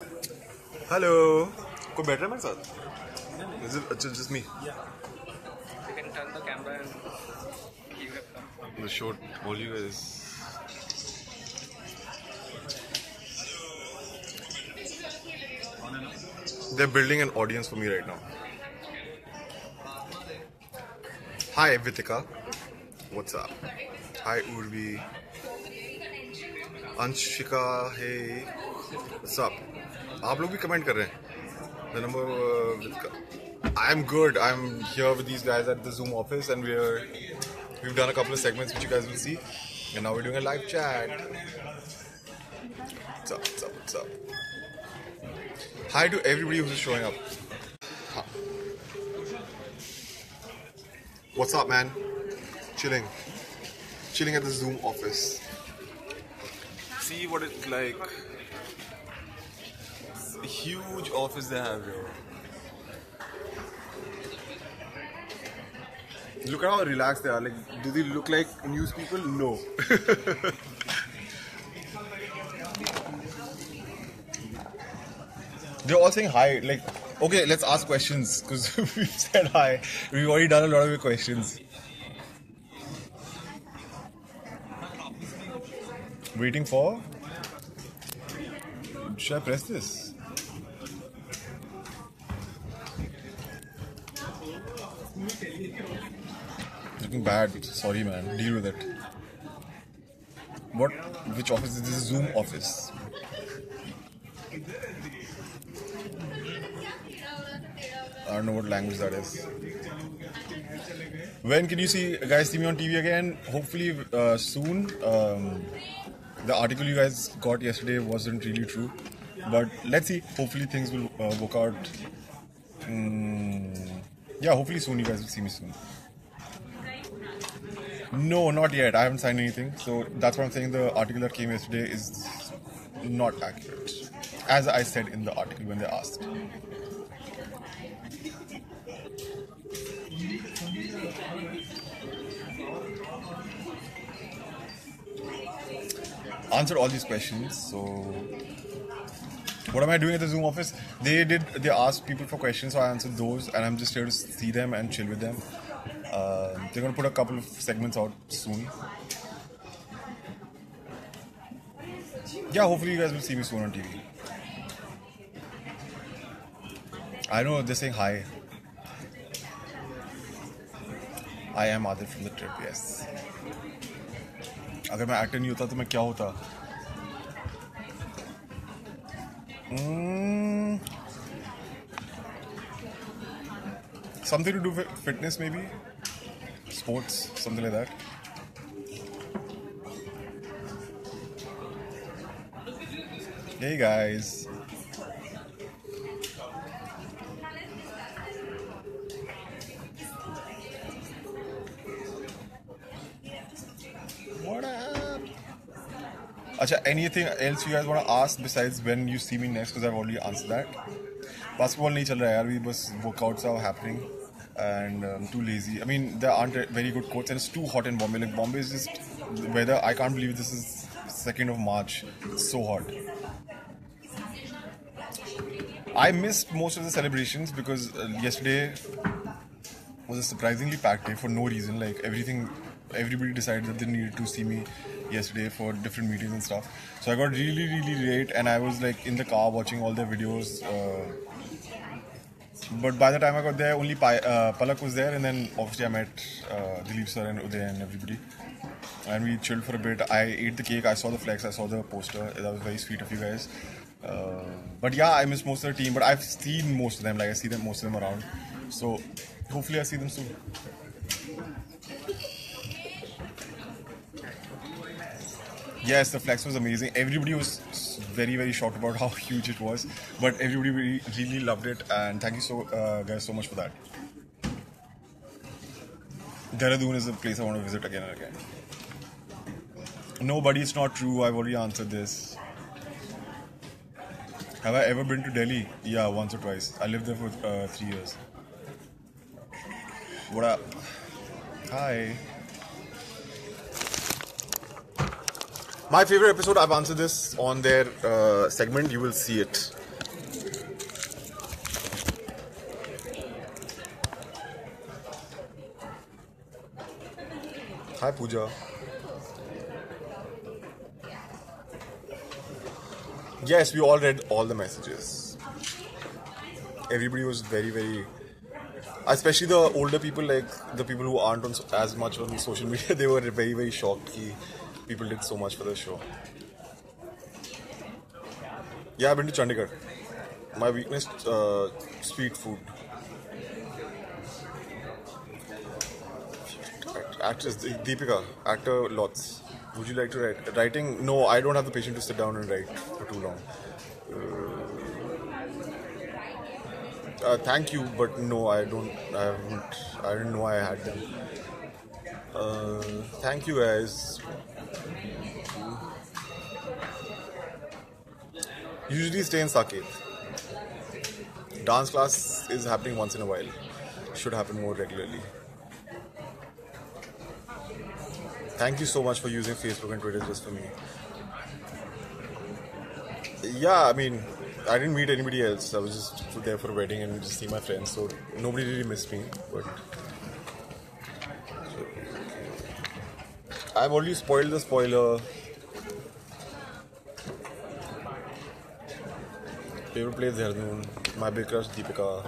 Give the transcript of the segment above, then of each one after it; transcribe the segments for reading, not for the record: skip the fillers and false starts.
Hello कोई बैठ रहा है मेरे साथ? Is it just me? You can turn the camera and keep it up. The short all you guys. They're building an audience for me right now. Hi Vitika. What's up? Hi Urvi. Anshika. Hey. What's up? आप लोग भी comment कर रहे हैं. The number Vitika. I'm good. I'm here with these guys at the Zoom office and we've done a couple of segments which you guys will see. And now we're doing a live chat. What's up? What's up? What's up? Hi to everybody who's showing up. Huh. What's up, man? Chilling. Chilling at the Zoom office. See what it's like. It's a huge office they have here. Look at how relaxed they are. Like, do they look like news people? No. They're all saying hi. Like, okay, let's ask questions because we've said hi. We've already done a lot of your questions. Waiting for? Should I press this? Looking bad. Sorry, man. Deal with it. What? Which office is this? Zoom office. I don't know what language that is. When can you guys see me on TV again? Hopefully soon. The article you guys got yesterday wasn't really true, but let's see. Hopefully things will work out. Yeah, hopefully soon you guys will see me soon. No, not yet. I haven't signed anything, so that's what I'm saying. The article that came yesterday is not accurate, as I said in the article when they asked. Answered all these questions. So, what am I doing at the Zoom office? They asked people for questions, so I answered those, and I'm just here to see them and chill with them. They're gonna put a couple of segments out soon. Yeah, hopefully you guys will see me soon on TV. I know they're saying hi. I am Adil from the trip. Yes. अगर मैं actor नहीं होता तो मैं क्या होता? Something to do with fitness, maybe sports, something like that. Hey guys. What up? Acha, anything else you guys want to ask besides when you see me next? Because I've already answered that. Basketball nahi chal raha hai yaar. We bas workouts are happening, and I'm too lazy. I mean, there aren't very good courts, and it's too hot in Bombay. Like Bombay is just weather. I can't believe this is 2nd of March. It's so hot. I missed most of the celebrations because yesterday was a surprisingly packed day for no reason. Like everybody decided that they needed to see me yesterday for different meetings and stuff. So I got really, really late, and I was like in the car watching all their videos. But by the time I got there, only Palak was there, and then obviously I met Dilip sir and Uday and everybody. And we chilled for a bit. I ate the cake, I saw the flex, I saw the poster. That was very sweet of you guys. But yeah, I missed most of the team, but I've seen most of them. Like I see most of them around. So hopefully I see them soon. Yes, the flex was amazing. Everybody was very, very shocked about how huge it was, but everybody really loved it, and thank you guys so much for that. Dehradun is a place I want to visit again and again. No, buddy, it's not true. I've already answered this. Have I ever been to Delhi? Yeah, once or twice. I lived there for 3 years. What up? Hi. My favorite episode, I've answered this on their segment. You will see it. Hi Pooja. Yes, we all read all the messages. Everybody was very, very, especially the older people, like the people who aren't on as much on social media, they were very, very shocked that people did so much for the show. Yeah, I've been to Chandigarh. My weakness, street food. Actress Deepika, actor lots. Would you like to write? Writing? No, I don't have the patience to sit down and write for too long. Thank you, but no, I don't. I haven't. I didn't know I had them. Thank you, guys. Usually stay in Saket. Dance class is happening once in a while. Should happen more regularly. Thank you so much for using Facebook and Twitter just for me. Yeah, I mean, I didn't meet anybody else. I was just there for a wedding and just see my friends, so nobody really missed me. But I've already spoiled the spoiler. Favorite place Dehradun. My big crush Deepika.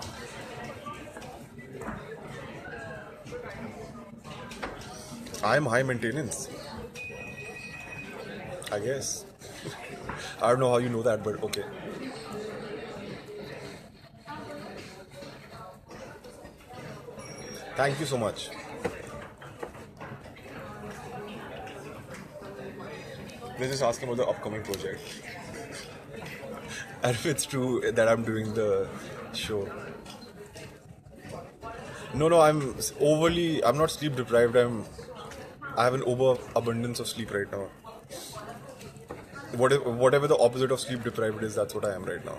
I'm high maintenance. I guess. I don't know how you know that, but okay. Thank you so much. Let's just ask him about the upcoming project. And if it's true that I'm doing the show. No, I'm not sleep deprived. I have an overabundance of sleep right now. Whatever the opposite of sleep deprived is, that's what I am right now.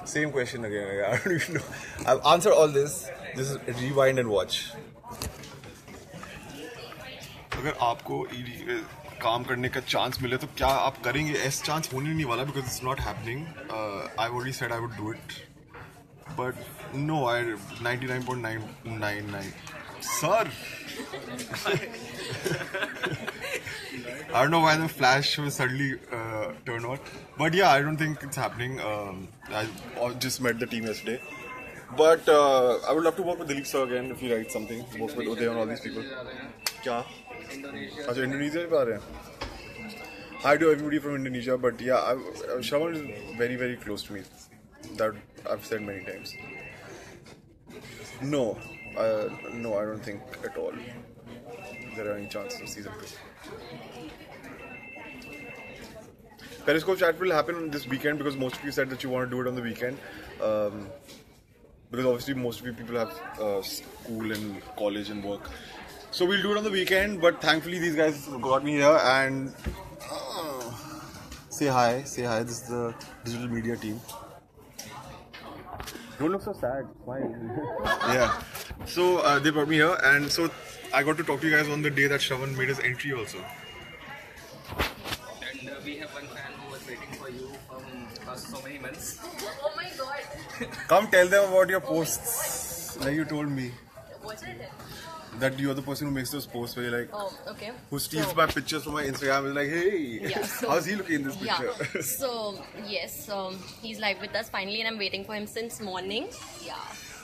Same question again. I don't even know. I've answered all this. Just rewind and watch. अगर आपको काम करने का chance मिले तो क्या आप करेंगे? ऐसा चांस होने नहीं वाला because it's not happening. I've already said I would do it, but no, I 99.999. Sir, I don't know why the flash was suddenly turned on, but yeah, I don't think it's happening. I just met the team yesterday, but I would love to work with Dilip sir again if he writes something. Work with Uday and all these people. क्या? अच्छा Indonesia भी आ रहे हैं. Hi to everybody from Indonesia, but yeah, Shravan is very, very close to me. That I've said many times. No, I don't think at all there are any chances of season 2. Periscope chat will happen this weekend because most of you said that you want to do it on the weekend. Because obviously most of you people have school and college and work. So we'll do it on the weekend, but thankfully these guys got me here and say hi. This is the digital media team. Don't look so sad. Smile. Yeah. So they brought me here, and so I got to talk to you guys on the day that Shravan made his entry also. And we have one fan who was waiting for you from so many months. Oh my god. Come tell them about your posts, like you told me. What's it? That you're the person who makes those posts where you're like, Oh, okay. who steals So- my pictures from my Instagram is like, hey, Yeah, so- how's he looking in this Yeah. picture? So yes, he's live with us finally, and I'm waiting for him since morning. Yeah.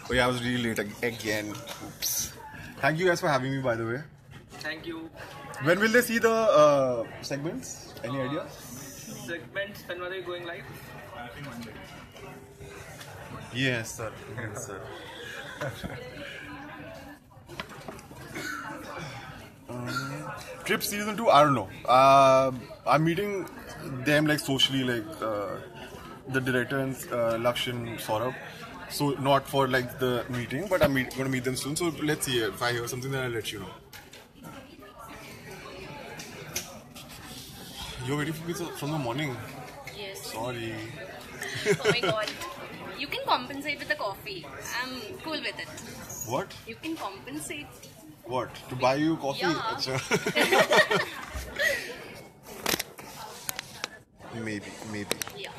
Oh yeah, I was really late again. Oops. Thank you guys for having me, by the way. Thank you. When will they see the segments? Any idea? Segments, when are you going live? Yes, sir. Yes, sir. Trip season 2, I don't know. I'm meeting them like socially, like the director and Lakshan Saurabh. So not for like the meeting, but I'm going to meet them soon. So let's see. If I hear something, then I'll let you know. You're waiting for me from the morning. Yes. Sorry. Oh my god. You can compensate with the coffee. I'm cool with it. What? You can compensate. What? To buy you coffee? Yeah. Acha. Maybe. Yeah.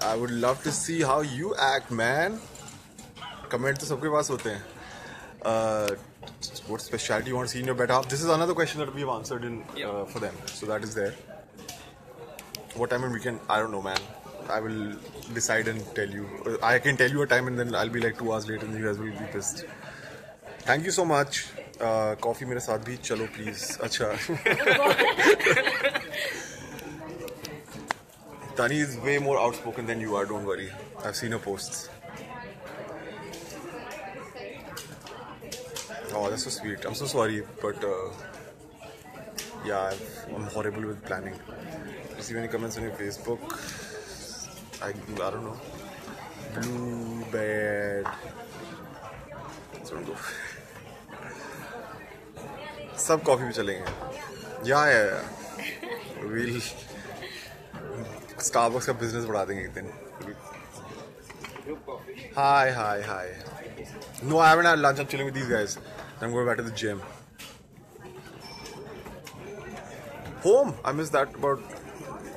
I would love to see how you act, man. Comment तो सबके पास होते हैं. What specialty you want to see in your better half? This is another question that we have answered for them, so that is there. What time and weekend? I don't know, man. I will decide and tell you. I can tell you a time and then I'll be like 2 hours late and you guys will be pissed. Thank you so much. Coffee मेरे साथ भी चलो please. अच्छा. Tani is way more outspoken than you are. Don't worry. I've seen her posts. Oh, that's so sweet. I'm so sorry, but yeah, I'm horrible with planning. Receive any comments on your Facebook? I don't know. Blue bed. Don't go. सब coffee पे चलेंगे. Yeah. We'll Starbucks का business बढ़ा देंगे एक दिन. Hi. No, I haven't had lunch. I'm chilling with these guys. I'm going back to the gym. Home. I miss that. But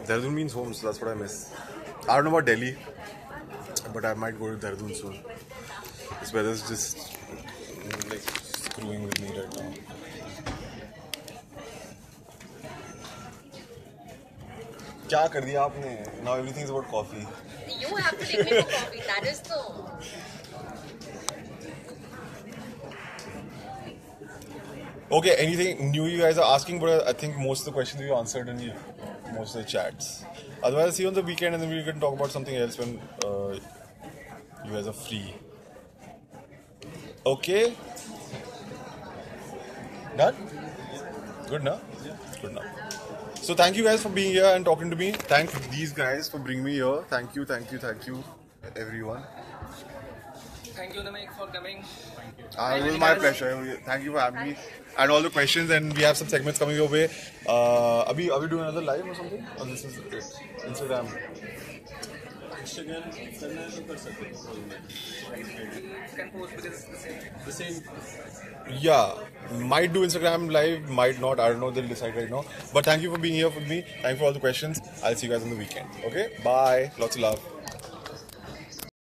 Dehradun means home, so that's what I miss. I don't know about Delhi, but I might go to Dehradun soon. This weather's just like screwing with me right now. क्या कर दिया आपने? Now everything's about coffee. You have to take me for coffee. That is the. Okay, anything new you guys are asking, but I think most of the questions we answered in most of the chats. Otherwise, I'll see you on the weekend and then we can talk about something else when you guys are free. Okay? Done? Good now? Good now. So thank you guys for being here and talking to me. Thank these guys for bringing me here. Thank you, everyone. Thank you, Namek, for coming. It was my pleasure. Thank you for having me. And all the questions, and we have some segments coming your way. Are we doing another live or something? Or this is it? Instagram. You can post because it's the same. Yeah, might do Instagram live, might not. I don't know. They'll decide right now. But thank you for being here with me. Thank you for all the questions. I'll see you guys on the weekend. Okay? Bye. Lots of love.